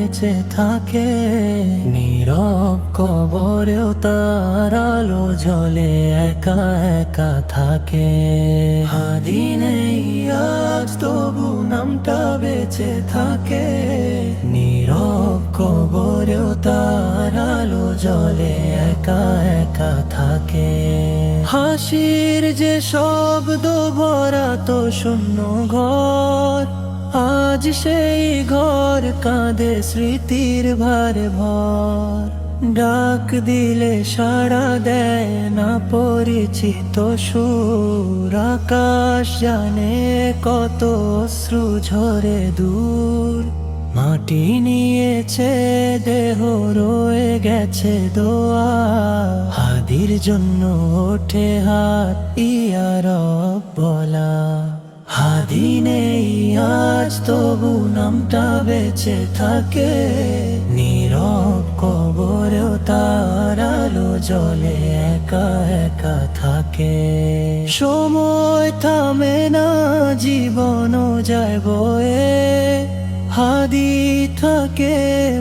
বেঁচে থাকে, নীরব কবরেও তার আলো জ্বলে একা একা থাকে। হাদি নেই আজ তবু নামটা বেঁচে থাকে, নীরব কবরেও তার আলো জ্বলে একা একা থাকে। হাসির যে শব্দ ভরা তো শূন্য ঘর, আজ সেই ঘর কাঁদে স্মৃতির ভারে ভর। ডাক দিলে সাড়া দেয় না পরিচিত সুর, আকাশ জানে কত অশ্রু ঝরে দূর। মাটি নিয়েছে দেহ রয়ে গেছে দোয়া, হাদির জন্য ওঠে হাত ইয়া রব বলা। হাদি নেই আজ তবু নামটা বেঁচে থাকে, নীরব কবরেও তার আলো জ্বলে একা একা থাকে। সময় থামে না জীবনও যায় বয়ে, হাদি থাকে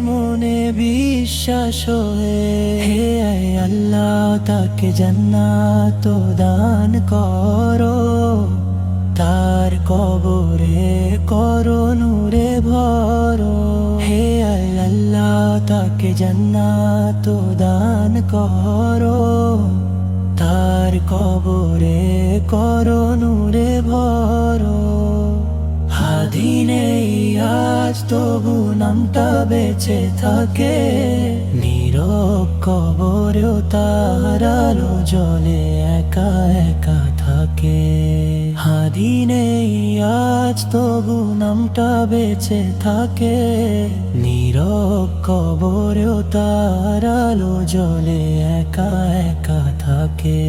মনে বিশ্বাস হয়ে। হে আল্লাহ তাকে জান্নাত দান করো, তার কবরে করো নূরে ভরো। হে আল্লাহ তাকে জান্নাত দান করো, তার কবরে করো নূরে ভরো। হাদি নেই আজ তবু নামটা বেঁচে থাকে, নীরব কবরেও তার আলো জ্বলে একা একা থাকে। হাদি নেই আজ তবু নামটা বেঁচে থাকে, নীরব কবরেও তার আলো জ্বলে একা একা থাকে।